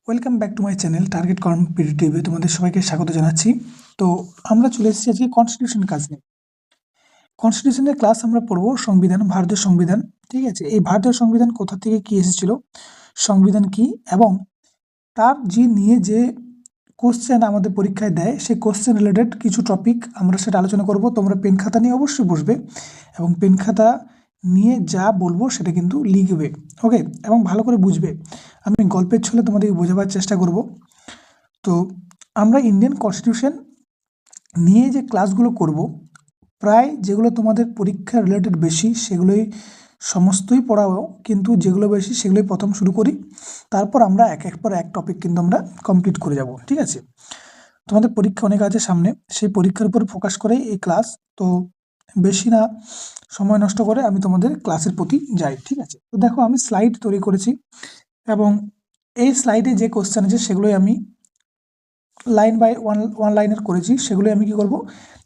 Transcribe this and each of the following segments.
Welcome back to my channel target কম্পিটিটিভে তোমাদের সবাইকে স্বাগত জানাচ্ছি। তো আমরা চলে এসেছি আজকে কনস্টিটিউশন ক্লাস নিয়ে। কনস্টিটিউশনের ক্লাস আমরা পড়বো সংবিধান, ভারতীয় সংবিধান। ঠিক আছে, এই ভারতীয় সংবিধান কোথা থেকে কি এসেছিল, সংবিধান কি, এবং তার যে কোশ্চেন আমাদের পরীক্ষায় দেয় সেই কোশ্চেন রিলেটেড কিছু টপিক আমরা সেটা আলোচনা করব। তোমরা পেন খাতা নিয়ে অবশ্যই বসবে এবং পেন খাতা নিয়ে যা বলবো সেটা কিন্তু লিখবে, ওকে, এবং ভালো করে বুঝবে। আমি গল্পের ছলে তোমাদেরকে বোঝাবার চেষ্টা করব। তো আমরা ইন্ডিয়ান কনস্টিটিউশন নিয়ে যে ক্লাসগুলো করব, প্রায় যেগুলো তোমাদের পরীক্ষা রিলেটেড বেশি সেগুলোই সমস্তই পড়াও, কিন্তু যেগুলো বেশি সেগুলোই প্রথম শুরু করি, তারপর আমরা এক এক পর এক টপিক কিন্তু আমরা কমপ্লিট করে যাব। ঠিক আছে, তোমাদের পরীক্ষা অনেক আছে সামনে, সেই পরীক্ষার উপর ফোকাস করে এই ক্লাস। তো বেশি না সময় নষ্ট করে আমি তোমাদের ক্লাসের প্রতি যাই। ঠিক আছে, তো দেখো আমি স্লাইড তৈরি করেছি এবং এই স্লাইডে যে কোশ্চেন আছে সেগুলোই আমি লাইন বাই ওয়ান লাইনের করেছি, সেগুলো আমি কি করব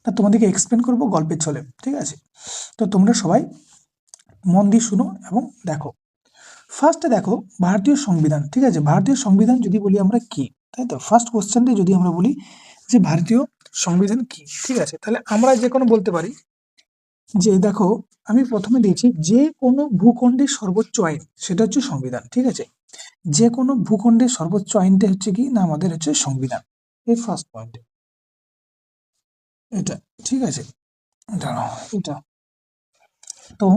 না তোমাদেরকে এক্সপ্লেন করব গল্পের ছলে। ঠিক আছে, তো তোমরা সবাই মন দিয়ে শুনো এবং দেখো। ফার্স্টে দেখো ভারতীয় সংবিধান। ঠিক আছে, ভারতীয় সংবিধান যদি বলি আমরা কি, তাই তো ফার্স্ট কোশ্চেনটি যদি আমরা বলি যে ভারতীয় সংবিধান কি, ঠিক আছে, তাহলে আমরা যে কোনো বলতে পারি যে দেখো আমি প্রথমে দিয়েছি যে কোনো ভূখণ্ডের সর্বোচ্চ আইন সেটা হচ্ছে সংবিধান। ঠিক আছে, যে কোনো ভূখণ্ডের সর্বোচ্চ আইনটা হচ্ছে কি না আমাদের হচ্ছে সংবিধান। এই ফার্স্ট পয়েন্ট এটা। ঠিক আছে, দাঁড়াও এটা। তো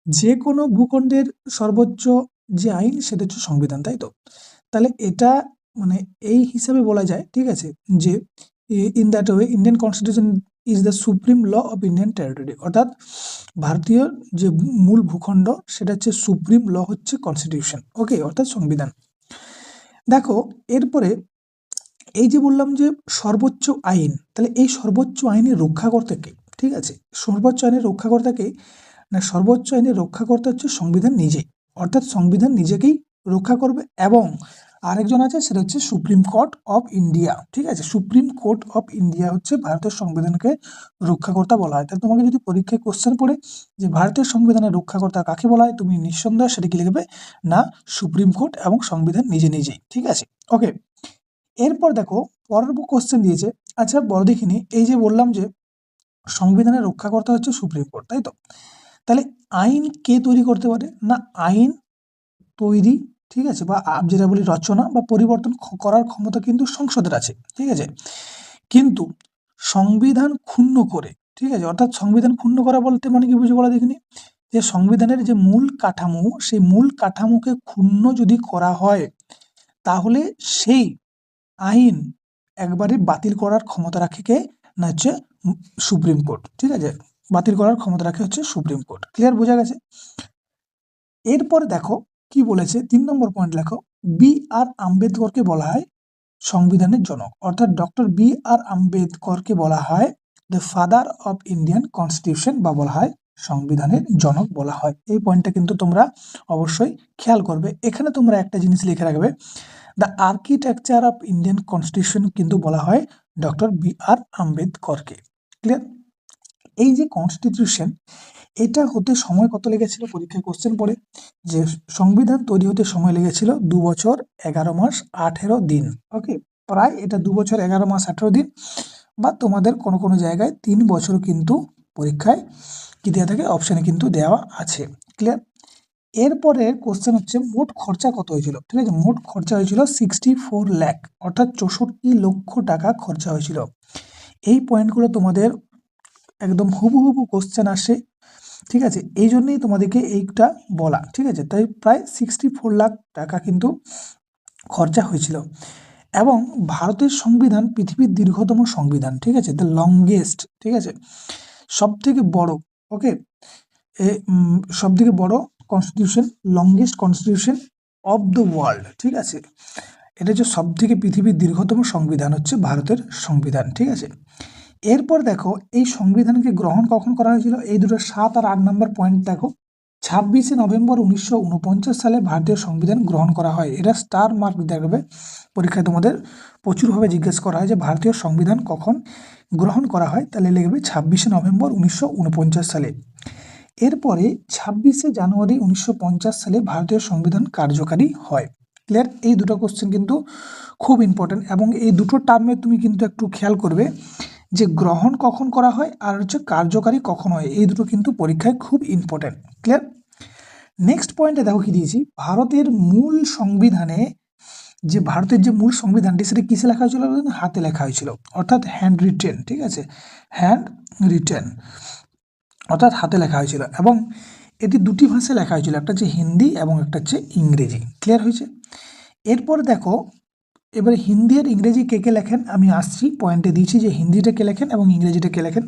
যে কোনো ভূখণ্ডের সর্বোচ্চ যে আইন সেটা হচ্ছে সংবিধান, তাই তো। তাহলে এটা মানে এই হিসাবে বলা যায়, ঠিক আছে, যে in that way Indian constitution is the supreme law of Indian territory. অর্থাৎ ভারতীয় যে মূল ভূখণ্ড সেটা হচ্ছে সুপ্রিম ল হচ্ছে কনস্টিটিউশন, ওকে, অর্থাৎ সংবিধান। দেখো এরপরে এই যে বললাম যে সর্বোচ্চ আইন, তাহলে এই সর্বোচ্চ আইনের রক্ষাকর্তা কে? ঠিক আছে, সর্বোচ্চ আইনের রক্ষাকর্তা কে না সর্বোচ্চ আইনের রক্ষাকর্তা হচ্ছে সংবিধান নিজেই। অর্থাৎ সংবিধান নিজেকেই রক্ষা করবে। এবং আরেকজন আছে সেটা হচ্ছে সুপ্রিম কোর্ট অফ ইন্ডিয়া। ঠিক আছে, সুপ্রিম কোর্ট অফ ইন্ডিয়া হচ্ছে ভারতের সংবিধানকে রক্ষাকর্তা বলা হয়। তাহলে তোমাকে যদি পরীক্ষায় কোশ্চেন পড়ে যে ভারতের সংবিধানের রক্ষাকর্তা কাকে বলা হয়, তুমি নিঃসন্দেহে সেটা কি লিখবে না সুপ্রিম কোর্ট এবং সংবিধান নিজে নিজেই। ঠিক আছে, ওকে। এরপর দেখো পরের কোশ্চেন দিয়েছে, আচ্ছা বড় দেখিনি, এই যে বললাম যে সংবিধানের রক্ষাকর্তা হচ্ছে সুপ্রিম কোর্ট, তাই তো। তাহলে আইন কে তৈরি করতে পারে না আইন তৈরি, ঠিক আছে, বা যেটা বলি রচনা বা পরিবর্তন করার ক্ষমতা কিন্তু সংসদের আছে। ঠিক আছে, কিন্তু সংবিধান ক্ষুণ্ণ করে, ঠিক আছে, অর্থাৎ সংবিধান ক্ষুণ্ণ করা বলতে মানে কি বুঝে বলা দেখিনি, যে সংবিধানের যে মূল কাঠামো সেই মূল কাঠামোকে ক্ষুণ্ণ যদি করা হয় তাহলে সেই আইন একবারে বাতিল করার ক্ষমতা রাখে কে না হচ্ছে সুপ্রিম কোর্ট। ঠিক আছে, বাতিল করার ক্ষমতা রাখে হচ্ছে সুপ্রিম কোর্ট। ক্লিয়ার, বোঝা গেছে। এরপরে দেখো কি বলেছে, 3 নম্বর পয়েন্ট লেখো, বি আর আম্বেদকরকে বলা হয় সংবিধানের জনক। অর্থাৎ ডক্টর বি আর আম্বেদকরকে বলা হয় the father of Indian constitution, বা বলা হয় সংবিধানের জনক বলা হয়। এই পয়েন্টটা কিন্তু তোমরা অবশ্যই খেয়াল করবে। এখানে তোমরা একটা জিনিস লিখে রাখবে, the architecture of Indian constitution কিন্তু বলা হয় ডক্টর বি আর আম্বেদকরকে। ক্লিয়ার। এই যে কনস্টিটিউশন এটা হতে সময় কত লেগেছিল, পরীক্ষায় কোশ্চেন পড়ে যে সংবিধান তৈরি হতে সময় লেগেছিল 2 বছর 11 মাস 18 দিন। ওকে, প্রায় এটা 2 বছর 11 মাস 18 দিন, বা তোমাদের কোনো কোনো জায়গায় 3 বছর কিন্তু পরীক্ষায় কি দেওয়া থাকে, অপশানে কিন্তু দেওয়া আছে। ক্লিয়ার। এরপরে কোশ্চেন হচ্ছে মোট খরচা কত হয়েছিল। ঠিক আছে, মোট খরচা হয়েছিল 64 লাখ, অর্থাৎ 64 লক্ষ টাকা খরচা হয়েছিল। এই পয়েন্টগুলো তোমাদের একদম হুবহু কোশ্চেন আসে। ঠিক আছে, এই জন্যই তোমাদেরকে এইটা বলা। ঠিক আছে, তাই প্রায় 64 লাখ টাকা কিন্তু খরচা হয়েছিল। এবং ভারতের সংবিধান পৃথিবীর দীর্ঘতম সংবিধান। ঠিক আছে, দ্য লংগেস্ট, ঠিক আছে, সব থেকে বড়, ওকে, সব থেকে বড় constitution, longest constitution of the world. ঠিক আছে, এটা হচ্ছে সব থেকে পৃথিবীর দীর্ঘতম সংবিধান হচ্ছে ভারতের সংবিধান। ঠিক আছে, এরপর দেখো এই সংবিধানকে গ্রহণ কখন করা হয়েছিল, এই দুটো 7 আর 8 নম্বর পয়েন্ট দেখো। 26শে নভেম্বর 1949 সালে ভারতীয় সংবিধান গ্রহণ করা হয়। এটা স্টার মার্ক দেখবে, পরীক্ষায় তোমাদের প্রচুরভাবে জিজ্ঞেস করা হয় যে ভারতীয় সংবিধান কখন গ্রহণ করা হয়, তাহলে লিখবে 26শে নভেম্বর 1949 সালে। এরপরে 26শে জানুয়ারি 1950 সালে ভারতীয় সংবিধান কার্যকারী হয়। ক্লিয়ার? এই দুটো কোশ্চেন কিন্তু খুব ইম্পর্টেন্ট, এবং এই দুটো টার্মে তুমি কিন্তু একটু খেয়াল করবে যে গ্রহণ কখন করা হয় আর হচ্ছে কার্যকারী কখন হয়, এই দুটো কিন্তু পরীক্ষায় খুব ইম্পর্টেন্ট। ক্লিয়ার? নেক্সট পয়েন্টে দেখো কি দিয়েছি, ভারতের মূল সংবিধানে যে ভারতের যে মূল সংবিধানটি সেটা কিসে লেখা হয়েছিল? হাতে লেখা হয়েছিল, অর্থাৎ হ্যান্ড রিটেন। ঠিক আছে, হ্যান্ড রিটেন অর্থাৎ হাতে লেখা হয়েছিল, এবং এটি দুটি ভাষায় লেখা হয়েছিল, একটা হচ্ছে হিন্দি এবং একটা হচ্ছে ইংরেজি। ক্লিয়ার হয়েছে? এরপর দেখো, এবারে হিন্দি আর ইংরেজি কে কে লেখেন আমি আসছি, পয়েন্টে দিয়েছি যে হিন্দিটা কে লেখেন এবং ইংরেজিটা কে লেখেন।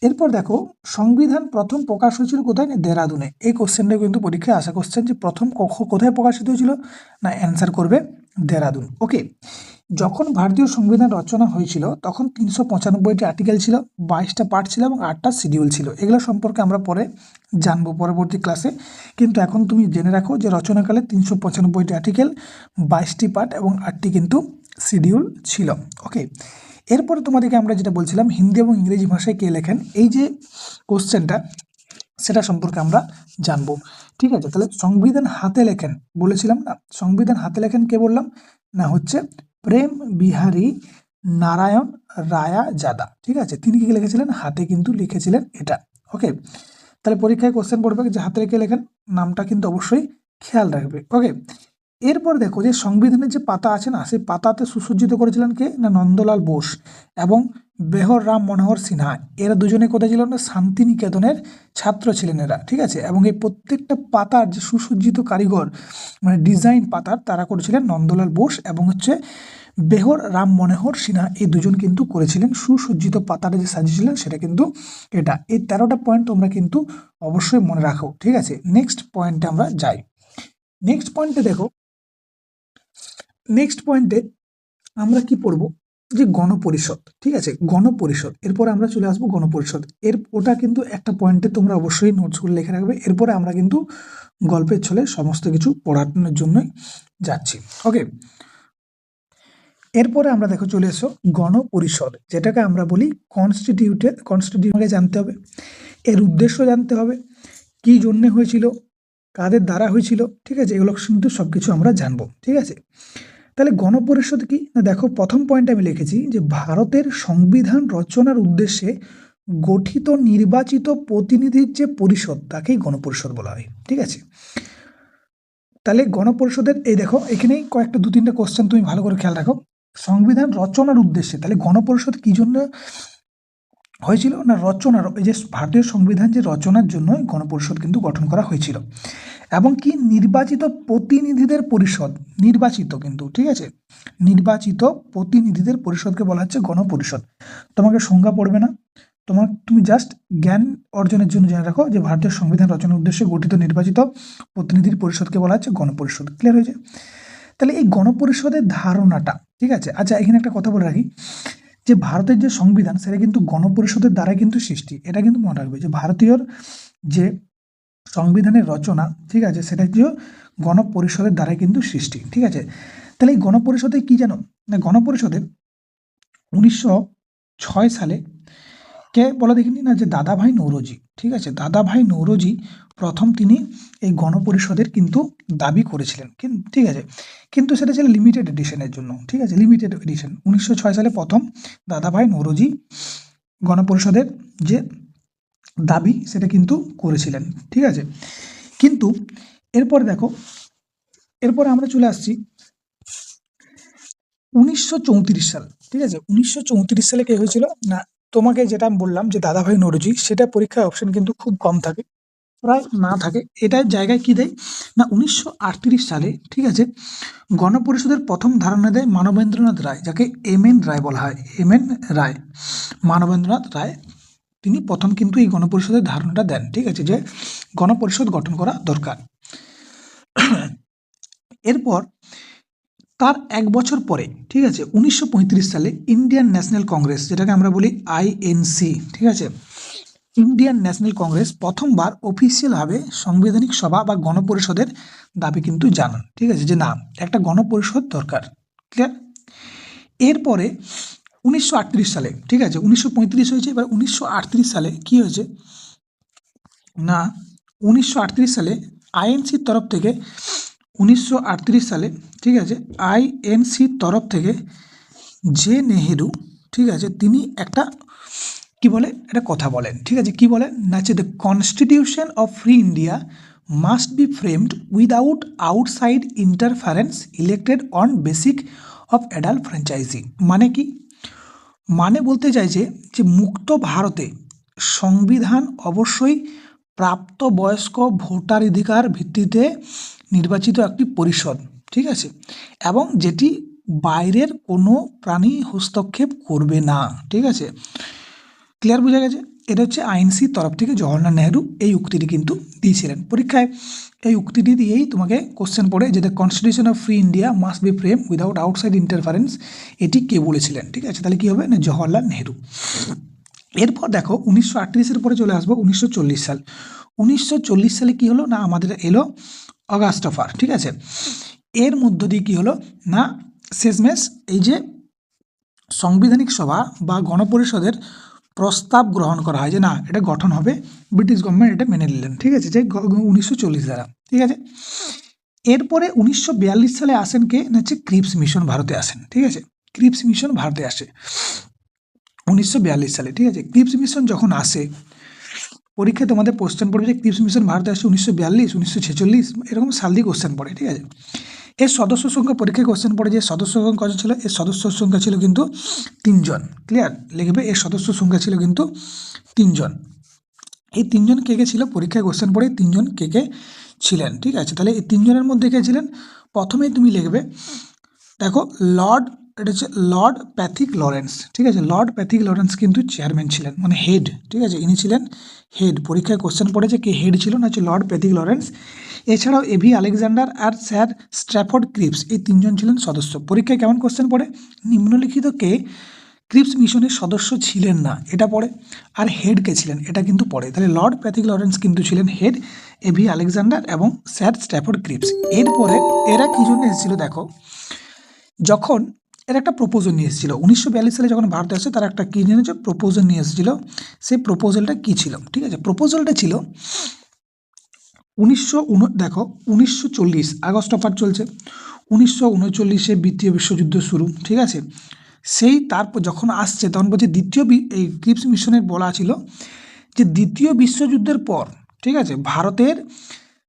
এরপর দেখো, সংবিধান প্রথম প্রকাশ হয়েছিল কোথায়? না দেরাদুনে। এই কোশ্চেনটা কিন্তু পরীক্ষায় আসা কোশ্চেন, যে প্রথম কোথায় প্রকাশিত হয়েছিল? না অ্যান্সার করবে দেরাদুন। ওকে, যখন ভারতীয় সংবিধান রচনা হয়েছিল তখন 395টি আর্টিকেল ছিল, 22টা পার্ট ছিল এবং 8টা শিডিউল ছিল। এগুলো সম্পর্কে আমরা পরে জানবো পরবর্তী ক্লাসে, কিন্তু এখন তুমি জেনে রাখো যে রচনাকালে 395টি আর্টিকেল, 22টি পার্ট এবং 8টি কিন্তু শিডিউল ছিল। ওকে, এরপরে তোমাদেরকে আমরা যেটা বলছিলাম হিন্দি এবং ইংরেজি ভাষায় কে লেখেন, এই যে কোশ্চেনটা সেটা সম্পর্কে আমরা জানবো। ঠিক আছে, তাহলে সংবিধান হাতে লেখেন বলেছিলাম না, সংবিধান হাতে লেখেন কে বললাম? না হচ্ছে প্রেম বিহারী নারায়ণ রায়াজাদা। ঠিক আছে, তিনি কি লিখেছিলেন? হাতে কিন্তু লিখেছিলেন এটা। ওকে, তাহলে পরীক্ষায় কোশ্চেন পড়বে যে হাতে রেখে লেখেন, নামটা কিন্তু অবশ্যই খেয়াল রাখবে। ওকে, এরপর দেখো যে সংবিধানের যে পাতা আছে না, সেই পাতাতে সুসজ্জিত করেছিলেন কে? না নন্দলাল বোস এবং বেহর রাম মনোহর সিনহা। এরা দুজনে কোথায় ছিল? না শান্তিনিকেতনের ছাত্র ছিলেন এরা। ঠিক আছে, এবং এই প্রত্যেকটা পাতার যে সুসজ্জিত কারিগর, মানে ডিজাইন পাতার, তারা করেছিলেন নন্দলাল বোস এবং হচ্ছে বেহর রাম মনোহর সিনহা। এই দুজন কিন্তু করেছিলেন সুসজ্জিত পাতাটা যে সাজিয়েছিলেন সেটা কিন্তু এটা। এই 13টা পয়েন্ট তোমরা কিন্তু অবশ্যই মনে রাখো। ঠিক আছে, নেক্সট পয়েন্টে আমরা যাই। নেক্সট পয়েন্টে দেখো, নেক্সট পয়েন্টে আমরা কি পড়ব? যে গণপরিষদ। ঠিক আছে, গণপরিষদ। এরপরে আমরা চলে আসবো গণপরিষদ। ওটা কিন্তু একটা পয়েন্টে তোমরা অবশ্যই নোটসগুলো লিখে রাখবে। এরপরে আমরা কিন্তু গল্পের ছলে সমস্ত কিছু পড়ানোর জন্যই যাচ্ছি। ওকে, এরপরে আমরা দেখো চলে এসো গণপরিষদ, যেটাকে আমরা বলি কনস্টিটিউশনকে জানতে হবে, এর উদ্দেশ্য জানতে হবে, কি জন্যে হয়েছিল, কাদের দ্বারা হয়েছিল। ঠিক আছে, এগুলো কিন্তু সবকিছু আমরা জানবো। ঠিক আছে, তাহলে গণপরিষদ কি? না দেখো, প্রথম পয়েন্ট আমি লিখেছি যে ভারতের সংবিধান রচনার উদ্দেশ্যে গঠিত নির্বাচিত প্রতিনিধির যে পরিষদ তাকেই গণপরিষদ বলা হয়। ঠিক আছে, তাহলে গণপরিষদের এই দেখো এখানেই কয়েকটা 2-3টা কোশ্চেন তুমি ভালো করে খেয়াল রাখো। সংবিধান রচনার উদ্দেশ্যে, তাহলে গণপরিষদ কি জন্য হয়েছিল? না রচনার, এই যে ভারতীয় সংবিধান যে রচনার জন্য গণপরিষদ কিন্তু গঠন করা হয়েছিল, এবং কি নির্বাচিত প্রতিনিধিদের পরিষদ, নির্বাচিত কিন্তু। ঠিক আছে, নির্বাচিত প্রতিনিধিদের পরিষদকে বলা হচ্ছে গণপরিষদ। তোমাকে সংজ্ঞা পড়বে না, তুমি জাস্ট জ্ঞান অর্জনের জন্য জেনে রাখো যে ভারতীয় সংবিধান রচনার উদ্দেশ্যে গঠিত নির্বাচিত প্রতিনিধির পরিষদকে বলা হচ্ছে গণপরিষদ। ক্লিয়ার হয়েছে? তাহলে এই গণপরিষদের ধারণাটা, ঠিক আছে, আচ্ছা এখানে একটা কথা বলে রাখি যে ভারতের যে সংবিধান সেটা কিন্তু গণপরিষদের দ্বারাই কিন্তু সৃষ্টি। এটা কিন্তু মনে রাখবে যে ভারতীয় যে সংবিধানের রচনা, ঠিক আছে, সেটা যে গণপরিষদের দ্বারাই কিন্তু সৃষ্টি। ঠিক আছে, তাহলে এই গণপরিষদে কি জানো? না গণপরিষদের 1906 সালে কে বলা দেখিনি? না যে দাদাভাই নৌরোজি। ঠিক আছে, দাদাভাই নৌরোজি প্রথম তিনি এই গণপরিষদের কিন্তু দাবি করেছিলেন। ঠিক আছে, কিন্তু সেটা ছিল লিমিটেড এডিশনের জন্য। ঠিক আছে, লিমিটেড এডিশন। 1906 সালে প্রথম দাদাভাই নৌরোজি গণপরিষদের যে দাবি সেটা কিন্তু করেছিলেন। ঠিক আছে, কিন্তু এরপরে দেখো, এরপরে আমরা চলে আসছি 1934 সাল। ঠিক আছে, 1934 সালে কি হয়েছিল? না তোমাকে যেটা আমি বললাম যে দাদাভাই নৌরোজি, সেটা পরীক্ষায় অপশন কিন্তু খুব কম থাকে, প্রায় না থাকে। এটার জায়গায় কি দেয়? না 1938 সালে, ঠিক আছে, গণপরিষদের প্রথম ধারণা দেয় মানবেন্দ্রনাথ রায়, যাকে এম.এন. রায় বলা হয়। এম.এন. রায়, মানবেন্দ্রনাথ রায়, তিনি প্রথম কিন্তু এই গণপরিষদের ধারণাটা দেন। ঠিক আছে, যে গণপরিষদ গঠন করা দরকার। এরপর তার 1 বছর পরে, ঠিক আছে, 1935 সালে ইন্ডিয়ান ন্যাশনাল কংগ্রেস, যেটাকে আমরা বলি আইএনসি, ঠিক আছে, ইন্ডিয়ান ন্যাশনাল কংগ্রেস প্রথমবার অফিসিয়ালভাবে সাংবিধানিক সভা বা গণপরিষদের দাবি কিন্তু জানান। ঠিক আছে, যে না একটা গণপরিষদ দরকার। ক্লিয়ার? এরপরে 1938 সালে, ঠিক আছে, 1935 হয়েছে, এবার 1938 সালে কি হয়েছে? না 1938 সালে আইএনসির তরফ থেকে 1938 সালে, ঠিক আছে, আইএনসি তরফ থেকে জে নেহেরু, ঠিক আছে, তিনি একটা কি বলে একটা কথা বলেন, ঠিক আছে, কি বলেন না, হচ্ছে the constitution of free India must be framed without outside interference elected on basic of adult franchise. মানে কি, মানে বলতে চাইছে যে মুক্ত ভারতে সংবিধান অবশ্যই প্রাপ্তবয়স্ক ভোটাধিকার ভিত্তিতে নির্বাচিত একটি পরিষদ, ঠিক আছে, এবং যেটি বাইরের কোনো প্রাণী হস্তক্ষেপ করবে না, ঠিক আছে, ক্লিয়ার বোঝা গেছে। এটা হচ্ছে আইএনসির তরফ থেকে জওহরলাল নেহরু এই উক্তিটি কিন্তু দিয়েছিলেন। পরীক্ষায় এই উক্তিটি দিয়েই তোমাকে কোশ্চেন পড়ে যে the constitution of free India must be frame without outside interference, এটি কে বলেছিলেন, ঠিক আছে, তাহলে কী হবে না, জওহরলাল নেহরু। এরপর দেখো 1938-এর পরে চলে আসবো 1940 সাল। 1940 সালে কি হলো না, আমাদের এলো অগাস্ট অফার, ঠিক আছে, এর মধ্য দিয়ে কী হলো না, শেষমেশ এই যে সাংবিধানিক সভা বা গণপরিষদের প্রস্তাব গ্রহণ করা হয় যে না এটা গঠন হবে, ব্রিটিশ গভর্নমেন্ট এটা মেনে নিলেন, ঠিক আছে, যে 1940 দ্বারা, ঠিক আছে। এরপরে 1942 সালে আসেন কে না, হচ্ছে ক্রিপস মিশন ভারতে আসেন, ঠিক আছে, ক্রিপস মিশন ভারতে আসে 1942 সালে, ঠিক আছে। ক্রিপস মিশন যখন আসে, পরীক্ষায় তোমাদের কোশ্চেন পড়বে যে ক্রিপস মিশন ভারতে আসে 1942, 1946 এরকম সাল দিয়ে কোশ্চেন পড়ে, ঠিক আছে। এর সদস্য সংখ্যা পরীক্ষায় কোশ্চেন পড়ে যে সদস্য সংখ্যা কত ছিল, এর সদস্য সংখ্যা ছিল কিন্তু 3 জন, ক্লিয়ার লিখবে, এর সদস্য সংখ্যা ছিল কিন্তু 3 জন। এই 3 জন কে কে ছিল, পরীক্ষায় কোশ্চেন পড়ে 3 জন কে কে ছিলেন, ঠিক আছে। তাহলে এই 3 জনের মধ্যে কে ছিলেন, প্রথমেই তুমি লিখবে, দেখো লর্ড, এটা হচ্ছে লর্ড প্যাথিক লরেন্স, ঠিক আছে, লর্ড প্যাথিক লরেন্স কিন্তু চেয়ারম্যান ছিলেন, মানে হেড, ঠিক আছে, ইনি ছিলেন হেড। পরীক্ষায় কোশ্চেন পড়েছে কে হেড ছিল না, হচ্ছে লর্ড প্যাথিক লরেন্স। এছাড়াও এভি আলেকজান্ডার আর স্যার স্ট্র্যাফোর্ড ক্রিপস, এই 3 জন ছিলেন সদস্য। পরীক্ষায় কেমন কোশ্চেন পড়ে, নিম্নলিখিত কে ক্রিপস মিশনের সদস্য ছিলেন না, এটা পড়ে, আর হেড কে ছিলেন, এটা কিন্তু পড়ে। তাহলে লর্ড প্যাথিক লরেন্স কিন্তু ছিলেন হেড, এভি আলেকজান্ডার এবং স্যার স্ট্র্যাফোর্ড ক্রিপস। এরপরে এরা কি জন্য এসেছিল, দেখো যখন এর একটা প্রপোজাল নিয়ে এসেছিল 1942 সালে যখন ভারতে আসে, তারা একটা কী নিয়ে প্রপোজাল নিয়ে এসেছিল। সেই প্রপোজালটা কী ছিল, ঠিক আছে, প্রপোজালটা ছিল 1940 আগস্ট অফার চলছে, 1939 দ্বিতীয় বিশ্বযুদ্ধ শুরু, ঠিক আছে। সেই তারপর যখন আসছে তখন বলছে এই ক্রিপস মিশনের বলা ছিল যে দ্বিতীয় বিশ্বযুদ্ধের পর, ঠিক আছে, ভারতের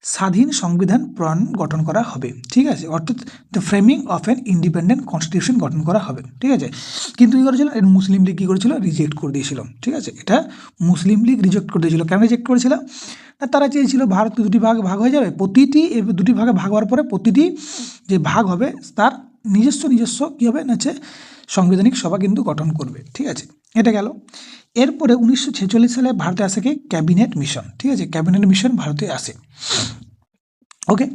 স্বাধীন সংবিধান প্রণয়ন গঠন করা হবে, ঠিক আছে, অর্থাৎ the framing of an independent constitution গঠন করা হবে, ঠিক আছে। কিন্তু কী করেছিল, মুসলিম লীগ কী করেছিল, রিজেক্ট করে দিয়েছিল, ঠিক আছে, এটা মুসলিম লীগ রিজেক্ট করে দিয়েছিল। কেন রিজেক্ট করেছিল না, তারা চেয়েছিল ভারত দুটি ভাগ হয়ে যাবে, প্রতিটি দুটি ভাগে ভাগ হওয়ার পরে প্রতিটি যে ভাগ হবে তার নিজস্ব কী হবে না, হচ্ছে সাংবিধানিক সভা কিন্তু গঠন করবে, ঠিক আছে, এটা গেল। এরপরে 1946 সালে ভারতে আসে কি ক্যাবিনেট মিশন, ঠিক আছে, ক্যাবিনেট মিশন ভারতে আসে, ওকে।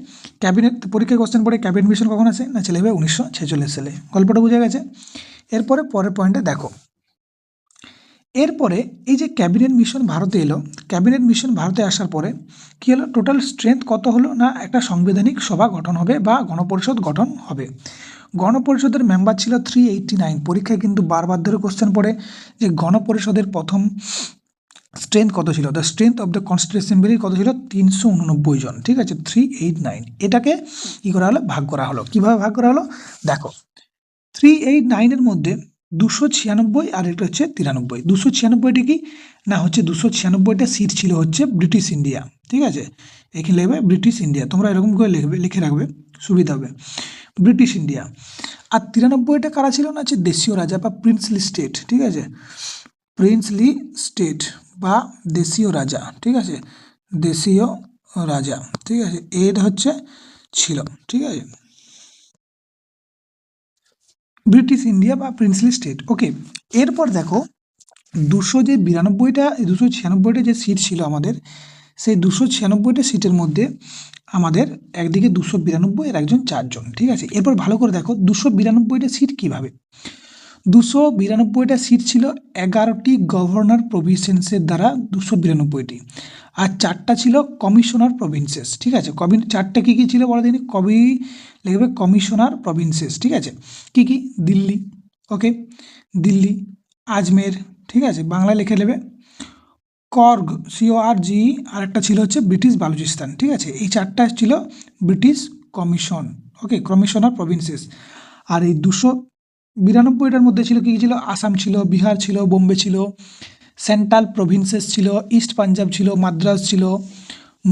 ক্যাবিনেট পরীক্ষায় কোশ্চেন পড়ে ক্যাবিনেট মিশন কখন আসে না, চলে যাবে 1946 সালে, গল্পটা বোঝা গেছে। এরপরে পরের পয়েন্টে দেখো, এরপরে এই যে ক্যাবিনেট মিশন ভারতে এলো, ক্যাবিনেট মিশন ভারতে আসার পরে কী হলো, টোটাল স্ট্রেংথ কত হলো না, একটা সাংবিধানিক সভা গঠন হবে বা গণপরিষদ গঠন হবে। গণপরিষদের মেম্বার ছিল 389। পরীক্ষায় কিন্তু বারবার ধরে কোশ্চেন পড়ে যে গণপরিষদের প্রথম স্ট্রেংথ কত ছিল, the strength of the constitution assembly কত ছিল, 389 জন, ঠিক আছে, 389। এটাকে কী করা হলো, ভাগ করা হলো। কীভাবে ভাগ করা হলো দেখো, 389-এর মধ্যে 296 আর এটা হচ্ছে 93। 296টি কি না, হচ্ছে 296টা সিট ছিল হচ্ছে ব্রিটিশ ইন্ডিয়া, ঠিক আছে, এখানে লিখবে ব্রিটিশ ইন্ডিয়া, তোমরা এরকম করে লিখে রাখবে, সুবিধা হবে, ব্রিটিশ ইন্ডিয়া। আর 93টা কারা ছিল না, হচ্ছে দেশীয় রাজা বা প্রিন্সলি স্টেট, ঠিক আছে, প্রিন্সলি স্টেট বা দেশীয় রাজা, ঠিক আছে, দেশীয় রাজা, ঠিক আছে, এর হচ্ছে ছিল, ঠিক আছে, ব্রিটিশ ইন্ডিয়া বা প্রিন্সলি স্টেট, ওকে। এরপর দেখো 296টা যে সিট ছিল আমাদের, সেই 296টা সিটের মধ্যে আমাদের একদিকে 292 এর একজন 4 জন, ঠিক আছে। এরপর ভালো করে দেখো 292টা সিট কীভাবে, 292টা সিট ছিল 11টি গভর্নর প্রভিন্সেসের দ্বারা 292টি, আর 4টা ছিল কমিশনার প্রভিন্সেস, ঠিক আছে। 4টা কী কী ছিল বলো দিন, লিখবে কমিশনার প্রভিন্সেস, ঠিক আছে, কী কী, দিল্লি, ওকে, দিল্লি, আজমের, ঠিক আছে, বাংলায় লিখে নেবে করগ, CORG, আর একটা ছিল হচ্ছে ব্রিটিশ বালুচিস্তান, ঠিক আছে। এই 4টা ছিল ব্রিটিশ কমিশন, ওকে, কমিশনার প্রভিন্সেস। আর এই 292টার মধ্যে ছিল কি ছিল, আসাম ছিল, বিহার ছিল, বোম্বে ছিল, সেন্ট্রাল প্রভিন্সেস ছিল, ইস্ট পাঞ্জাব ছিল, মাদ্রাস ছিল,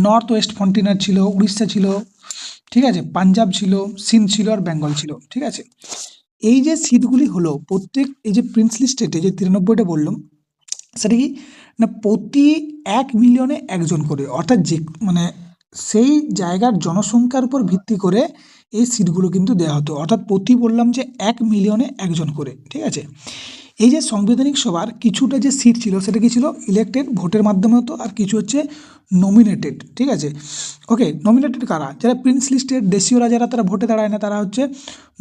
নর্থ ওয়েস্ট ফ্রন্টিনার ছিল, উড়িষ্যা ছিল, ঠিক আছে, পাঞ্জাব ছিল, সিন্ধ ছিল, আর বেঙ্গল ছিল, ঠিক আছে। এই যে সিটগুলি হলো প্রত্যেক এই যে প্রিন্সলি স্টেটে যে 93টা বললাম, সেটা কি না প্রতি 1 মিলিয়নে একজন করে, অর্থাৎ যে মানে সেই জায়গার জনসংখ্যার উপর ভিত্তি করে এই সিটগুলো কিন্তু দেওয়া হতো, অর্থাৎ প্রতি বললাম যে 1 মিলিয়নে একজন করে, ঠিক আছে। এই যে সাংবিধানিক সভার কিছুটা যে সিট ছিল সেটা কি ছিল, ইলেক্টেড ভোটের মাধ্যমে হতো, আর কিছু হচ্ছে নমিনেটেড, ঠিক আছে। ওকে, নমিনেটেড কারা, যারা প্রিন্স লিস্টের দেশীয়রা যারা তারা ভোটে দাঁড়ায় না, তারা হচ্ছে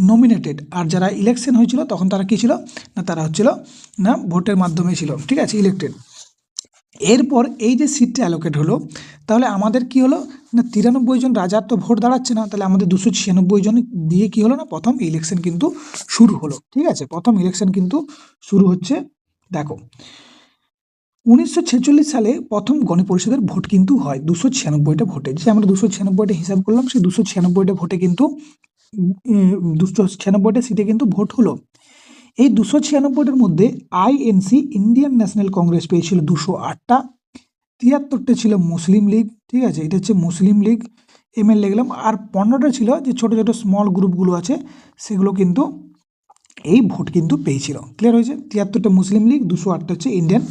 নমিনেটেড। আর যারা ইলেকশন হয়েছিল তখন তারা কি ছিল না, তারা হচ্ছিল না ভোটের মাধ্যমে ছিল, ঠিক আছে, ইলেক্টেড। এরপর এই যে সিটটা অ্যালোকেট হলো, তাহলে আমাদের কি হলো না 93 জন রাজার তো ভোট দাঁড়াচ্ছে না, তাহলে আমাদের 296 জন দিয়ে কি হলো না প্রথম ইলেকশন কিন্তু শুরু হলো, ঠিক আছে। প্রথম ইলেকশন কিন্তু শুরু হচ্ছে। দেখো 1946 সালে প্রথম গণপরিষদের ভোট কিন্তু হয় 296টা ভোটে, যে আমরা 296টা হিসাব করলাম, সেই 296টা ভোটে কিন্তু 296টা সিটে কিন্তু ভোট হলো। এই 296টার মধ্যে আইএনসি ইন্ডিয়ান ন্যাশনাল কংগ্রেস পেয়েছিল 208টা, 73টা ছিল মুসলিম লীগ, ঠিক আছে, এটা হচ্ছে মুসলিম লীগ এমএল লিখলাম। আর 15টা ছিল যে ছোট ছোট স্মল গ্রুপগুলো আছে, সেগুলো কিন্তু এই ভোট কিন্তু পেয়েছিল। ক্লিয়ার হয়েছে, 73টা মুসলিম লীগ, 208টা হচ্ছে ইন্ডিয়ান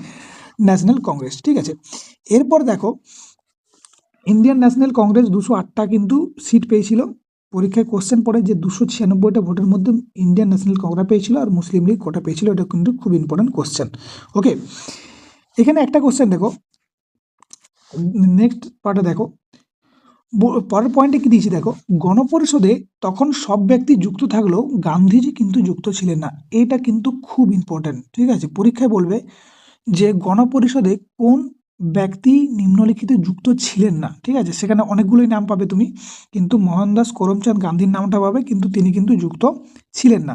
ন্যাশনাল কংগ্রেস, ঠিক আছে। এরপর দেখো ইন্ডিয়ান ন্যাশনাল কংগ্রেস 208টা কিন্তু সিট পেয়েছিল। পরীক্ষায় কোশ্চেন পড়ে যে 296টা ভোটের মধ্যে ইন্ডিয়ান ন্যাশনাল কংগ্রেস পেয়েছিল আর মুসলিম লীগ কোটা পেয়েছিল, এটা কিন্তু খুব ইম্পর্টেন্ট কোশ্চেন। ওকে, এখানে একটা কোশ্চেন দেখো, নেক্সট পার্টে দেখো, পরের পয়েন্টে কি দিয়েছি দেখো, গণপরিষদে তখন সব ব্যক্তি যুক্ত থাকলেও গান্ধীজি কিন্তু যুক্ত ছিলেন না, এটা কিন্তু খুব ইম্পর্টেন্ট, ঠিক আছে। পরীক্ষায় বলবে যে গণপরিষদে কোন ব্যক্তি নিম্নলিখিত যুক্ত ছিলেন না, ঠিক আছে। সেখানে অনেকগুলোই নাম পাবে তুমি, কিন্তু মোহনদাস করমচাঁদ গান্ধীর নামটা পাবে, কিন্তু তিনি কিন্তু যুক্ত ছিলেন না।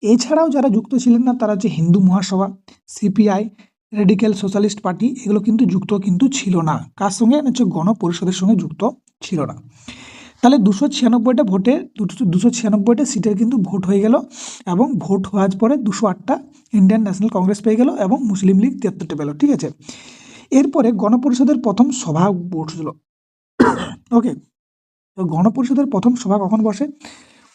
এছাড়াও যারা যুক্ত ছিলেন না তারা হচ্ছে হিন্দু মহাসভা, সিপিআই, রেডিক্যাল সোশ্যালিস্ট পার্টি, এগুলো কিন্তু যুক্ত কিন্তু ছিল না। কার সঙ্গে হচ্ছে গণপরিষদের সঙ্গে যুক্ত ছিল না। তাহলে 296টা ভোটে 296টা সিটের কিন্তু ভোট হয়ে গেল, এবং ভোট হওয়ার পরে 208টা ইন্ডিয়ান ন্যাশনাল কংগ্রেস পেয়ে গেল এবং মুসলিম লীগ 73টা পেল, ঠিক আছে। এরপরে গণপরিষদের প্রথম সভা বসল। ওকে, তো গণপরিষদের প্রথম সভা কখন বসে,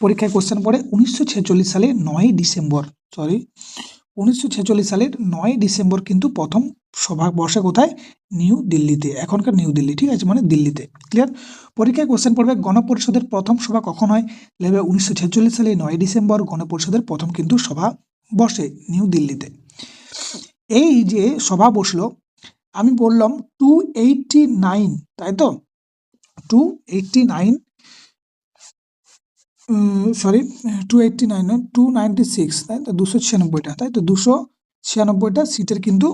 পরীক্ষায় কোশ্চেন পড়ে 1946 সালের 9 ডিসেম্বর, 1946 সালের 9 ডিসেম্বর কিন্তু প্রথম সভা বসে কোথায়, নিউ দিল্লিতে, এখনকার নিউ দিল্লি, ঠিক আছে, মানে দিল্লিতে। ক্লিয়ার, পরীক্ষায় কোশ্চেন পড়বে গণপরিষদের প্রথম সভা কখন হয়, লেবে 1946 সালে 9 ডিসেম্বর গণপরিষদের প্রথম কিন্তু সভা বসে নিউ দিল্লিতে। এই যে সভা বসলো, আমি বললাম 289, তাই তো, 289, সরি 289 নয়, 296, তাই তো, 296টা, তাই তো, 296টা সিটের কিন্তু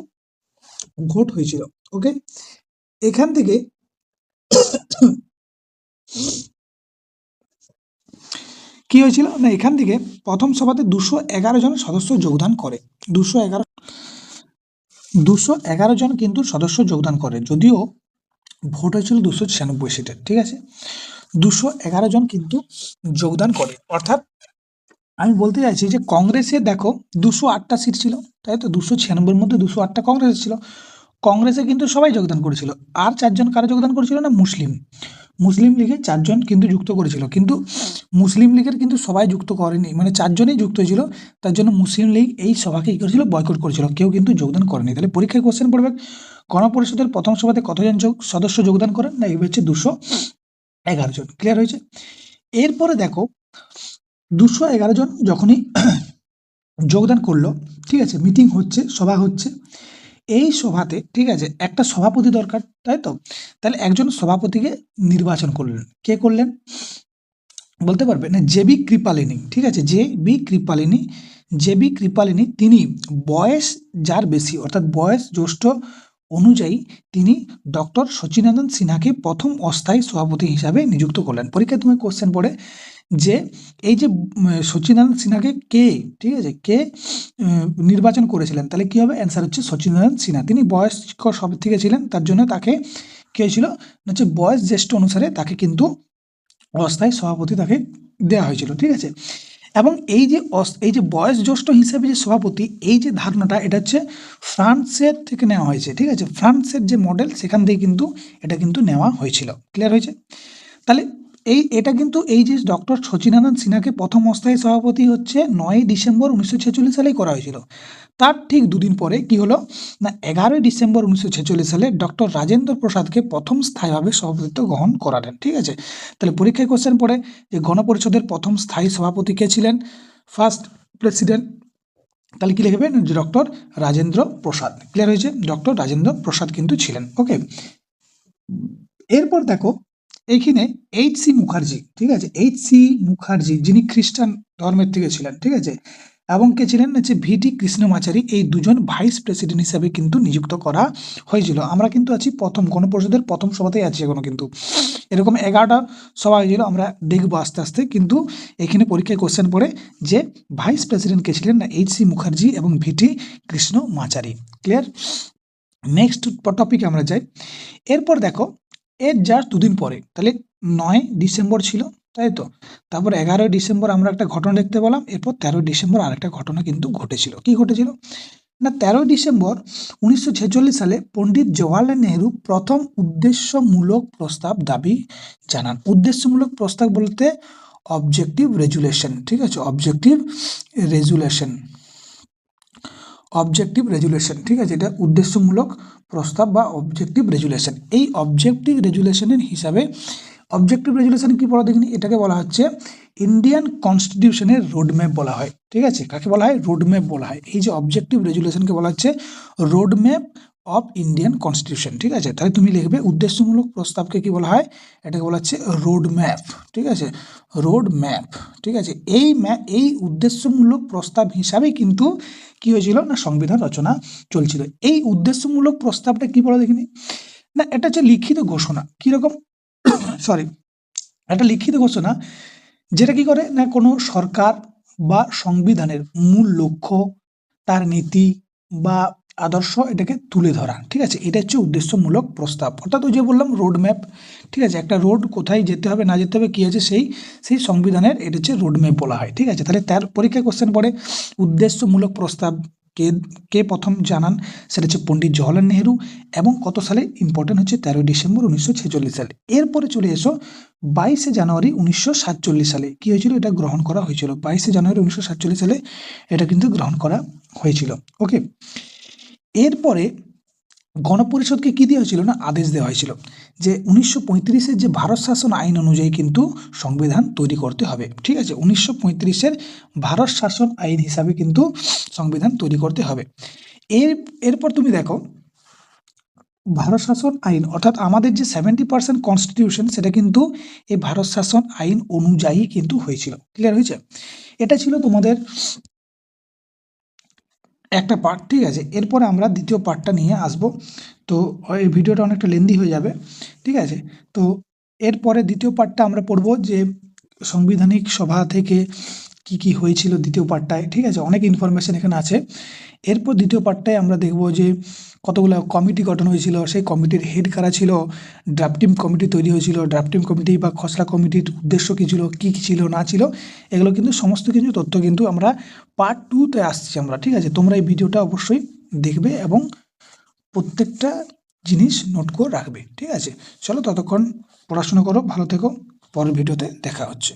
ভোট হয়েছিল। ওকে, এখান থেকে কি হয়েছিল না, এখান থেকে প্রথম সভাতে 211 জন সদস্য যোগদান করে, 211 জন কিন্তু সদস্য যোগদান করে, যদিও ভোট হয়েছিল 296 সিটের, ঠিক আছে। 211 জন কিন্তু যোগদান করে, অর্থাৎ আমি বলতে চাইছি যে কংগ্রেসে দেখো 208টা সিট ছিল, তাই তো, 296 মধ্যে 208টা কংগ্রেস ছিল, কংগ্রেসে কিন্তু সবাই যোগদান করেছিল। আর 4 জন কারা যোগদান করেছিল না, মুসলিম লীগে 4 জন কিন্তু যুক্ত করেছিল, কিন্তু মুসলিম লীগের কিন্তু সবাই যুক্ত করেনি, মানে 4 জনই যুক্ত হয়েছিল, তার জন্য মুসলিম লীগ এই সভাকে কি করেছিল, বয়কট করেছিল, কেউ কিন্তু যোগদান করেনি। তাহলে পরীক্ষায় কোশ্চেন পড়বে গণপরিষদের প্রথম সভাতে কতজন সদস্য যোগদান করেন না, এই হচ্ছে 211 জন। ক্লিয়ার হয়েছে। এরপরে দেখো 211 জন যখনই যোগদান করলো, ঠিক আছে, মিটিং হচ্ছে, সভা হচ্ছে, এই সভাতে, ঠিক আছে, একটা সভাপতি দরকার, তাই তো, তাহলে একজন সভাপতিকে নির্বাচন করলেন, কে করলেন বলতে পারবে না, জেবি কৃপালিনী, ঠিক আছে, জেবি কৃপালিনী, তিনি বয়স যার বেশি, অর্থাৎ বয়স জ্যেষ্ঠ অনুযায়ী তিনি ডক্টর সচিনানন্দ সিনহাকে প্রথম অস্থায়ী সভাপতি হিসাবে নিযুক্ত করলেন। পরীক্ষায় তুমি কোশ্চেন পড়ে যে এই যে সচিনানন্দ সিনহাকে কে, ঠিক আছে, কে নির্বাচন করেছিলেন, তাহলে কি হবে, অ্যান্সার হচ্ছে সচিনানন্দ সিনহা। তিনি বয়স্ক সব থেকে ছিলেন, তার জন্য তাকে কি হয়েছিল হচ্ছে বয়স জ্যেষ্ঠ অনুসারে তাকে কিন্তু অস্থায়ী সভাপতি তাকে দেওয়া হয়েছিল, ঠিক আছে। এবং এই যে বয়স জ্যেষ্ঠ হিসেবে যে সভাপতি, এই যে ধারণাটা এটা হচ্ছে ফ্রান্সের থেকে নেওয়া হয়েছে, ঠিক আছে। ফ্রান্সের যে মডেল সেখান থেকে কিন্তু এটা কিন্তু নেওয়া হয়েছিল। ক্লিয়ার হয়েছে? তাহলে এটা কিন্তু এই যে ডক্টর শচীনারায়ণ সিনহাকে প্রথম অস্থায়ী সভাপতি হচ্ছে 9ই ডিসেম্বর 1946 সালেই করা হয়েছিল। তার ঠিক দুদিন পরে কি হলো না, 11ই ডিসেম্বর 1946 সালে ডক্টর রাজেন্দ্র প্রসাদকে প্রথম স্থায়ীভাবে সভাপতিত্ব গ্রহণ করালেন, ঠিক আছে। তাহলে পরীক্ষায় কোশ্চেন পড়ে যে গণপরিষদের প্রথম স্থায়ী সভাপতি কে ছিলেন, ফার্স্ট প্রেসিডেন্ট, তাহলে কি লিখবেন, ডক্টর রাজেন্দ্র প্রসাদ। ক্লিয়ার হয়েছে? ডক্টর রাজেন্দ্র প্রসাদ কিন্তু ছিলেন। ওকে, এরপর দেখো এইখানে H.C. মুখার্জি, ঠিক আছে। H.C. মুখার্জি যিনি খ্রিস্টান ধর্মের থেকে ছিলেন, ঠিক আছে, এবং কে ছিলেন হচ্ছে V.T. কৃষ্ণমাচারী, এই দুজন ভাইস প্রেসিডেন্ট হিসাবে কিন্তু নিযুক্ত করা হয়েছিল। আমরা কিন্তু আছি প্রথম গণপরিষদের প্রথম সভাতেই আছি এখনো, কিন্তু এরকম 11টা সভা হয়েছিল, আমরা দেখবো আস্তে আস্তে। কিন্তু এখানে পরীক্ষায় কোশ্চেন পড়ে যে ভাইস প্রেসিডেন্ট কে ছিলেন না H.C. মুখার্জি এবং V.T. কৃষ্ণমাচারী। ক্লিয়ার? নেক্সট টপিকে আমরা যাই। এরপর দেখো এর জাস্ট দুদিন পরে, তাহলে 9 ডিসেম্বর ছিল, তাই তো। তারপর 11ই ডিসেম্বর আমরা একটা ঘটনা দেখতে পেলাম, এরপর 13ই ডিসেম্বর আরেকটা ঘটনা কিন্তু ঘটেছিল। কি ঘটেছিল না, 13ই ডিসেম্বর 1946 সালে পণ্ডিত জওয়াহরলাল নেহরু প্রথম উদ্দেশ্যমূলক প্রস্তাব দাবি জানান। উদ্দেশ্যমূলক প্রস্তাব বলতে অবজেক্টিভ রেজুলেশন, ঠিক আছে, অবজেক্টিভ রেজুলেশন, ঠিক আছে, এটা উদ্দেশ্যমূলক প্রস্তাব বা অবজেক্টিভ রেজুলেশন। এই অবজেক্টিভ রেজুলেশনের হিসাবে, অবজেক্টিভ রেজুলেশন কি বলা দেখিনি, এটাকে বলা হচ্ছে ইন্ডিয়ান কনস্টিটিউশনের রোডম্যাপ বলা হয়, ঠিক আছে। কাকে বলা হয়? রোডম্যাপ বলা হয়। এই যে অবজেক্টিভ রেজুলেশনকে বলা হচ্ছে রোডম্যাপ অফ ইন্ডিয়ান কনস্টিটিউশন, ঠিক আছে। তাহলে তুমি লিখবে উদ্দেশ্যমূলক প্রস্তাবকে কি বলা হয়, এটাকে বলা হচ্ছে রোড ম্যাপ, ঠিক আছে, রোড ম্যাপ, ঠিক আছে। এই উদ্দেশ্যমূলক প্রস্তাব হিসাবেই কিন্তু কি হয়েছিল না, সংবিধান রচনা চলছিল। এই উদ্দেশ্যমূলক প্রস্তাবটা কি বলা দেখিনি না, এটা হচ্ছে লিখিত ঘোষণা। কিরকম, সরি, একটা লিখিত ঘোষণা যেটা কি করে না, কোনো সরকার বা সংবিধানের মূল লক্ষ্য, তার নীতি বা আদর্শ এটাকে তুলে ধরা, ঠিক আছে। এটা হচ্ছে উদ্দেশ্যমূলক প্রস্তাব। অর্থাৎ ওই যে বললাম রোড ম্যাপ, ঠিক আছে, একটা রোড কোথায় যেতে হবে না যেতে হবে কি আছে সেই সংবিধানের এটা হচ্ছে রোড ম্যাপ বলা হয়, ঠিক আছে। তাহলে তার পরীক্ষায় কোশ্চেন পড়ে উদ্দেশ্যমূলক প্রস্তাব কে কে প্রথম জানান, সেটা হচ্ছে পণ্ডিত জওয়াহরলাল নেহরু, এবং কত সালে, ইম্পর্টেন্ট হচ্ছে 13ই ডিসেম্বর 1946 সালে। এরপরে চলে এসো 22শে জানুয়ারি 1947 সালে কি হয়েছিল, এটা গ্রহণ করা হয়েছিল। 22শে জানুয়ারি 1947 সালে এটা কিন্তু গ্রহণ করা হয়েছিল। ওকে, এরপরে গণপরিষদকে কি দেওয়া হয়েছিল না, আদেশ দেওয়া হয়েছিল যে 1935-এর যে ভারত শাসন আইন অনুযায়ী কিন্তু সংবিধান তৈরি করতে হবে, ঠিক আছে। 1935-এর ভারত শাসন আইন হিসাবে কিন্তু সংবিধান তৈরি করতে হবে। এরপর তুমি দেখো ভারত শাসন আইন, অর্থাৎ আমাদের যে 70% কনস্টিটিউশন সেটা কিন্তু এই ভারত শাসন আইন অনুযায়ী কিন্তু হয়েছিল। ক্লিয়ার হয়েছে? এটা ছিল তোমাদের একটা পার্ট, ঠিক আছে। এরপরে আমরা দ্বিতীয় পার্টটা নিয়ে আসব। তো এই ভিডিওটা অনেকটা লেন্দি হয়ে যাবে, ঠিক আছে। তো এরপরে দ্বিতীয় পার্টটা আমরা পড়ব যে সাংবিধানিক সভা থেকে কি কি হয়েছিল দ্বিতীয় পার্টটায়, ঠিক আছে। অনেক ইনফরমেশন এখানে আছে। এরপর দ্বিতীয় পার্টটায় আমরা দেখব যে কতগুলো কমিটি গঠন হয়েছিল, সেই কমিটির হেড কারা ছিল, ড্রাফটিং কমিটি তৈরি হয়েছিল, ড্রাফটিং কমিটি বা খসড়া কমিটির উদ্দেশ্য কী ছিল, কী কী ছিল না ছিল, এগুলো কিন্তু সমস্ত কিছু তথ্য কিন্তু আমরা পার্ট 2-তে আসছি আমরা, ঠিক আছে। তোমরা এই ভিডিওটা অবশ্যই দেখবে এবং প্রত্যেকটা জিনিস নোট করে রাখবে, ঠিক আছে। চলো ততক্ষণ পড়াশোনা করো, ভালো থেকো, পরের ভিডিওতে দেখা হচ্ছে।